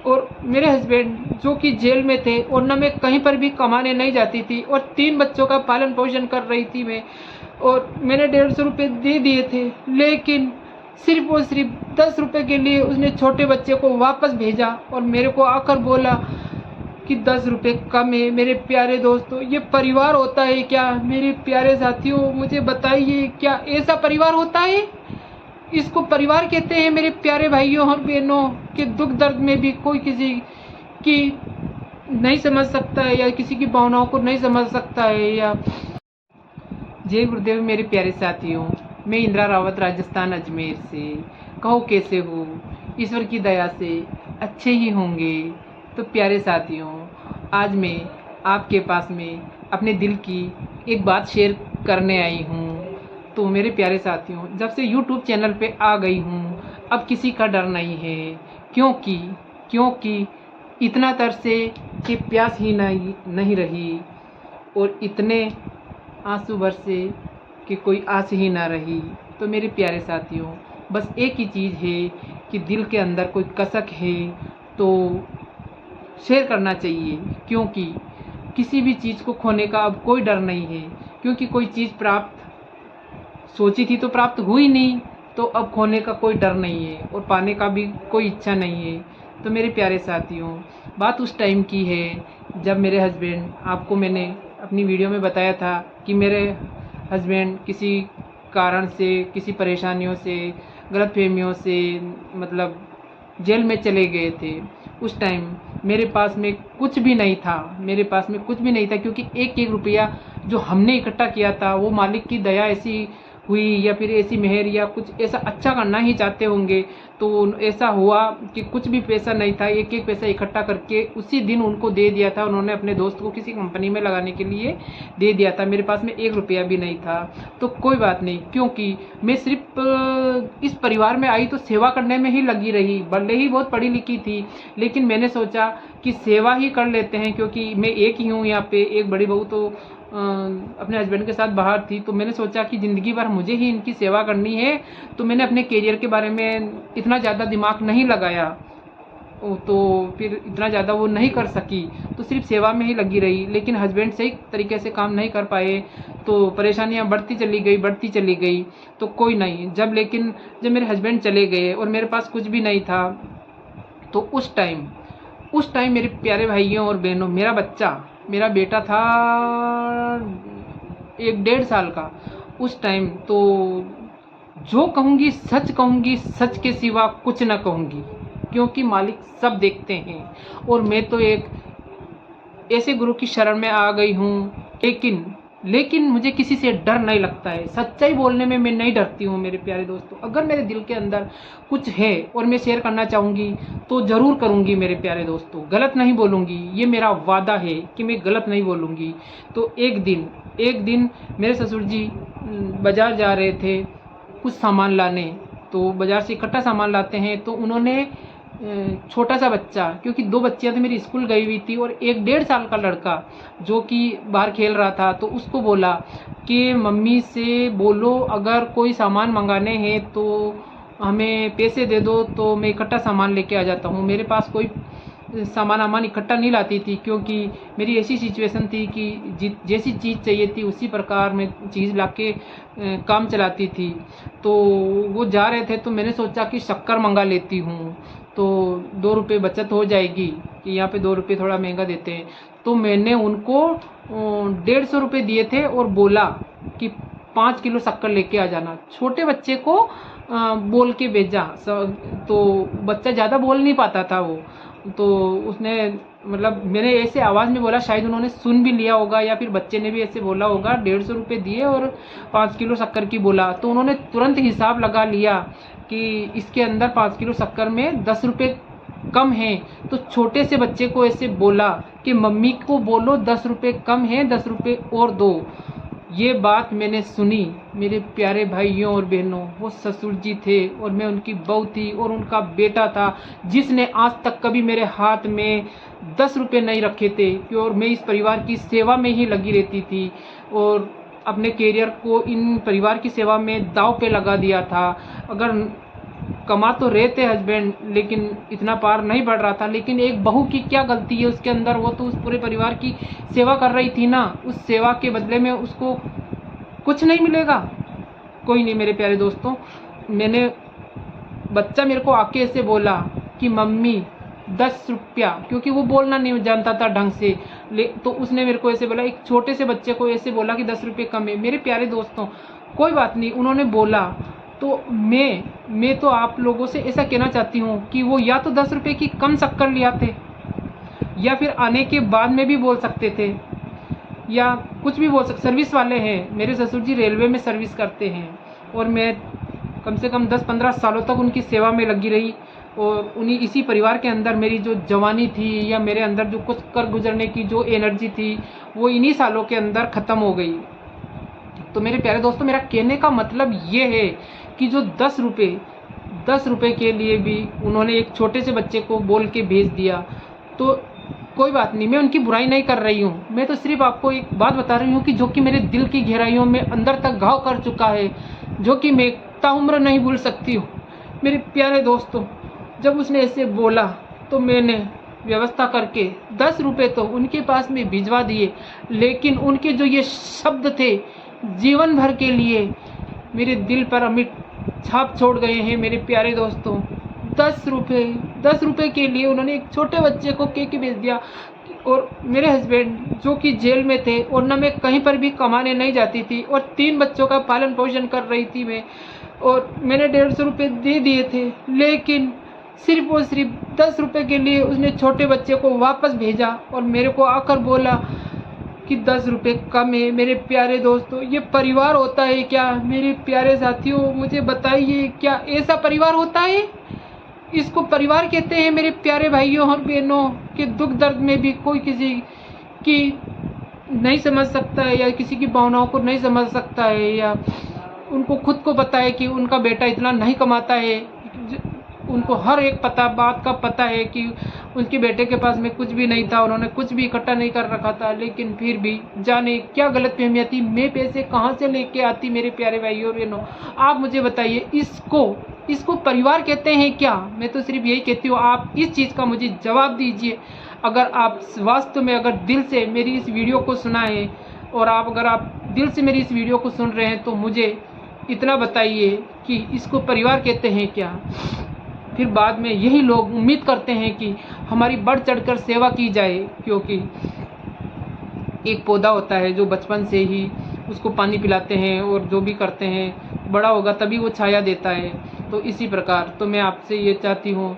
और मेरे हस्बैंड जो कि जेल में थे और न मैं कहीं पर भी कमाने नहीं जाती थी और 3 बच्चों का पालन पोषण कर रही थी मैं, और मैंने 150 रुपये दे दिए थे, लेकिन सिर्फ और सिर्फ 10 रुपये के लिए उसने छोटे बच्चे को वापस भेजा और मेरे को आकर बोला कि 10 रुपये कम है। मेरे प्यारे दोस्तों, ये परिवार होता है क्या? मेरे प्यारे साथियों, मुझे बताइए, क्या ऐसा परिवार होता है? इसको परिवार कहते हैं मेरे प्यारे भाइयों और बहनों, के दुख दर्द में भी कोई किसी की नहीं समझ सकता है या किसी की भावनाओं को नहीं समझ सकता है। या जय गुरुदेव मेरे प्यारे साथियों, मैं इंदिरा रावत राजस्थान अजमेर से। कहो कैसे हो? ईश्वर की दया से अच्छे ही होंगे। तो प्यारे साथियों, आज मैं आपके पास में अपने दिल की एक बात शेयर करने आई हूँ। तो मेरे प्यारे साथियों, जब से YouTube चैनल पे आ गई हूँ, अब किसी का डर नहीं है। क्योंकि इतना तरसे कि प्यास ही नहीं रही और इतने आंसू बरसे कि कोई आस ही ना रही। तो मेरे प्यारे साथियों, बस एक ही चीज़ है कि दिल के अंदर कोई कसक है तो शेयर करना चाहिए, क्योंकि किसी भी चीज़ को खोने का अब कोई डर नहीं है। क्योंकि कोई चीज़ प्राप्त सोची थी तो प्राप्त हुई नहीं, तो अब खोने का कोई डर नहीं है और पाने का भी कोई इच्छा नहीं है। तो मेरे प्यारे साथियों, बात उस टाइम की है जब मेरे हस्बैंड, आपको मैंने अपनी वीडियो में बताया था कि मेरे हस्बैंड किसी कारण से, किसी परेशानियों से, गलतफहमियों से मतलब जेल में चले गए थे। उस टाइम मेरे पास में कुछ भी नहीं था, क्योंकि एक एक रुपया जो हमने इकट्ठा किया था वो मालिक की दया ऐसी हुई या फिर ऐसी मेहर या कुछ ऐसा अच्छा करना ही चाहते होंगे, तो ऐसा हुआ कि कुछ भी पैसा नहीं था। एक एक पैसा इकट्ठा करके उसी दिन उनको दे दिया था। उन्होंने अपने दोस्त को किसी कंपनी में लगाने के लिए दे दिया था। मेरे पास में 1 रुपया भी नहीं था। तो कोई बात नहीं, क्योंकि मैं सिर्फ इस परिवार में आई तो सेवा करने में ही लगी रही। भले ही बहुत पढ़ी लिखी थी, लेकिन मैंने सोचा कि सेवा ही कर लेते हैं, क्योंकि मैं एक ही हूँ यहाँ पे। एक बड़ी बहू तो अपने हस्बैंड के साथ बाहर थी। तो मैंने सोचा कि ज़िंदगी भर मुझे ही इनकी सेवा करनी है। तो मैंने अपने करियर के बारे में इतना ज़्यादा दिमाग नहीं लगाया, तो फिर इतना ज़्यादा वो नहीं कर सकी, तो सिर्फ सेवा में ही लगी रही। लेकिन हस्बैंड सही तरीके से काम नहीं कर पाए, तो परेशानियाँ बढ़ती चली गई। तो कोई नहीं, जब मेरे हस्बैंड चले गए और मेरे पास कुछ भी नहीं था, तो उस टाइम मेरे प्यारे भाइयों और बहनों, मेरा बेटा था 1 डेढ़ साल का। उस टाइम तो जो कहूँगी सच के सिवा कुछ ना कहूँगी, क्योंकि मालिक सब देखते हैं। और मैं तो एक ऐसे गुरु की शरण में आ गई हूँ, लेकिन मुझे किसी से डर नहीं लगता है। सच्चाई बोलने में मैं नहीं डरती हूँ मेरे प्यारे दोस्तों। अगर मेरे दिल के अंदर कुछ है और मैं शेयर करना चाहूँगी तो ज़रूर करूँगी मेरे प्यारे दोस्तों। गलत नहीं बोलूँगी, ये मेरा वादा है कि मैं गलत नहीं बोलूँगी। तो एक दिन मेरे ससुर जी बाज़ार जा रहे थे कुछ सामान लाने। तो बाज़ार से इकट्ठा सामान लाते हैं, तो उन्होंने छोटा सा बच्चा, क्योंकि 2 बच्चियाँ तो मेरी स्कूल गई हुई थी और 1 डेढ़ साल का लड़का जो कि बाहर खेल रहा था, तो उसको बोला कि मम्मी से बोलो अगर कोई सामान मंगाने हैं तो हमें पैसे दे दो, तो मैं इकट्ठा सामान लेके आ जाता हूँ। मेरे पास कोई सामान इकट्ठा नहीं लाती थी, क्योंकि मेरी ऐसी सिचुएशन थी कि जैसी चीज़ चाहिए थी उसी प्रकार में चीज़ लाके काम चलाती थी। तो वो जा रहे थे, तो मैंने सोचा कि शक्कर मंगा लेती हूँ, तो 2 रुपये बचत हो जाएगी, कि यहाँ पे 2 रुपये थोड़ा महंगा देते हैं। तो मैंने उनको 150 रुपये दिए थे और बोला कि 5 किलो शक्कर लेके आ जाना। छोटे बच्चे को बोल के भेजा। तो बच्चा ज़्यादा बोल नहीं पाता था वो, तो उसने मतलब मैंने ऐसे आवाज़ में बोला, शायद उन्होंने सुन भी लिया होगा या फिर बच्चे ने भी ऐसे बोला होगा। 150 रुपये दिए और 5 किलो शक्कर की बोला, तो उन्होंने तुरंत हिसाब लगा लिया कि इसके अंदर 5 किलो शक्कर में 10 रुपये कम है। तो छोटे से बच्चे को ऐसे बोला कि मम्मी को बोलो 10 रुपये कम है, 10 रुपये और दो। ये बात मैंने सुनी मेरे प्यारे भाइयों और बहनों। वो ससुर जी थे और मैं उनकी बहू थी और उनका बेटा था, जिसने आज तक कभी मेरे हाथ में 10 रुपये नहीं रखे थे। और मैं इस परिवार की सेवा में ही लगी रहती थी और अपने कैरियर को इन परिवार की सेवा में दांव पे लगा दिया था। अगर कमा तो रहे थे हस्बैंड, लेकिन इतना पार नहीं बढ़ रहा था। लेकिन एक बहू की क्या गलती है उसके अंदर, वो तो उस पूरे परिवार की सेवा कर रही थी ना, उस सेवा के बदले में उसको कुछ नहीं मिलेगा। कोई नहीं मेरे प्यारे दोस्तों, बच्चा मेरे को आके ऐसे बोला कि मम्मी 10 रुपया, क्योंकि वो बोलना नहीं जानता था ढंग से, तो उसने मेरे को ऐसे बोला, एक छोटे से बच्चे को ऐसे बोला कि 10 रुपये कम है। मेरे प्यारे दोस्तों कोई बात नहीं, उन्होंने बोला तो मैं तो आप लोगों से ऐसा कहना चाहती हूँ कि वो या तो 10 रुपये की कम शक्कर ले आते, या फिर आने के बाद में भी बोल सकते थे, या कुछ भी बोल सकते। सर्विस वाले हैं, मेरे ससुर जी रेलवे में सर्विस करते हैं, और मैं कम से कम 10-15 सालों तक उनकी सेवा में लगी रही, और उन्हीं इसी परिवार के अंदर मेरी जो जवानी थी, या मेरे अंदर जो कुछ कर गुजरने की जो एनर्जी थी, वो इन्हीं सालों के अंदर ख़त्म हो गई। तो मेरे प्यारे दोस्तों, मेरा कहने का मतलब ये है कि जो 10 रुपये के लिए भी उन्होंने एक छोटे से बच्चे को बोल के भेज दिया, तो कोई बात नहीं, मैं उनकी बुराई नहीं कर रही हूँ। मैं तो सिर्फ आपको एक बात बता रही हूँ कि जो कि मेरे दिल की गहराइयों में अंदर तक घाव कर चुका है, जो कि मैं ताउम्र नहीं भूल सकती हूँ। मेरे प्यारे दोस्तों, जब उसने ऐसे बोला तो मैंने व्यवस्था करके 10 रुपये तो उनके पास में भिजवा दिए, लेकिन उनके जो ये शब्द थे जीवन भर के लिए मेरे दिल पर अमिट छाप छोड़ गए हैं। मेरे प्यारे दोस्तों, 10 रुपये के लिए उन्होंने एक छोटे बच्चे को केक भेज दिया, और मेरे हस्बैंड जो कि जेल में थे, और न मैं कहीं पर भी कमाने नहीं जाती थी, और 3 बच्चों का पालन पोषण कर रही थी मैं, और मैंने 150 रुपये दे दिए थे, लेकिन सिर्फ और सिर्फ 10 रुपये के लिए उसने छोटे बच्चे को वापस भेजा, और मेरे को आकर बोला कि 10 रुपये कम है। मेरे प्यारे दोस्तों, ये परिवार होता है क्या? मेरे प्यारे साथियों, मुझे बताइए, क्या ऐसा परिवार होता है? इसको परिवार कहते हैं मेरे प्यारे भाइयों और बहनों, के दुख दर्द में भी कोई किसी की नहीं समझ सकता है, या किसी की भावनाओं को नहीं समझ सकता है, या उनको खुद को पता है कि उनका बेटा इतना नहीं कमाता है। उनको हर एक बात का पता है कि उनके बेटे के पास में कुछ भी नहीं था, उन्होंने कुछ भी इकट्ठा नहीं कर रखा था, लेकिन फिर भी जाने क्या गलतफहमियां थी, मैं पैसे कहाँ से लेके आती। मेरे प्यारे भाइयों और बहनों, आप मुझे बताइए, इसको परिवार कहते हैं क्या? मैं तो सिर्फ यही कहती हूँ, आप इस चीज़ का मुझे जवाब दीजिए। अगर आप वास्तव में अगर दिल से मेरी इस वीडियो को सुना है, और अगर आप दिल से मेरी इस वीडियो को सुन रहे हैं, तो मुझे इतना बताइए कि इसको परिवार कहते हैं क्या? फिर बाद में यही लोग उम्मीद करते हैं कि हमारी बढ़ चढ़कर सेवा की जाए, क्योंकि एक पौधा होता है जो बचपन से ही उसको पानी पिलाते हैं और जो भी करते हैं, बड़ा होगा तभी वो छाया देता है। तो इसी प्रकार तो मैं आपसे ये चाहती हूँ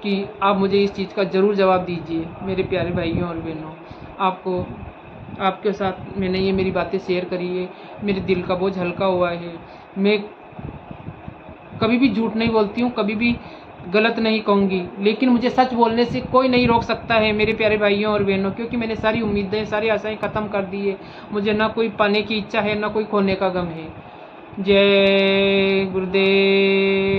कि आप मुझे इस चीज़ का ज़रूर जवाब दीजिए। मेरे प्यारे भाइयों और बहनों, आपके साथ मैंने ये मेरी बातें शेयर करी है, मेरे दिल का बोझ हल्का हुआ है। मैं कभी भी झूठ नहीं बोलती हूँ, कभी भी गलत नहीं कहूँगी, लेकिन मुझे सच बोलने से कोई नहीं रोक सकता है मेरे प्यारे भाइयों और बहनों, क्योंकि मैंने सारी उम्मीदें, सारी आशाएं ख़त्म कर दी है। मुझे ना कोई पाने की इच्छा है, ना कोई खोने का गम है। जय गुरुदेव।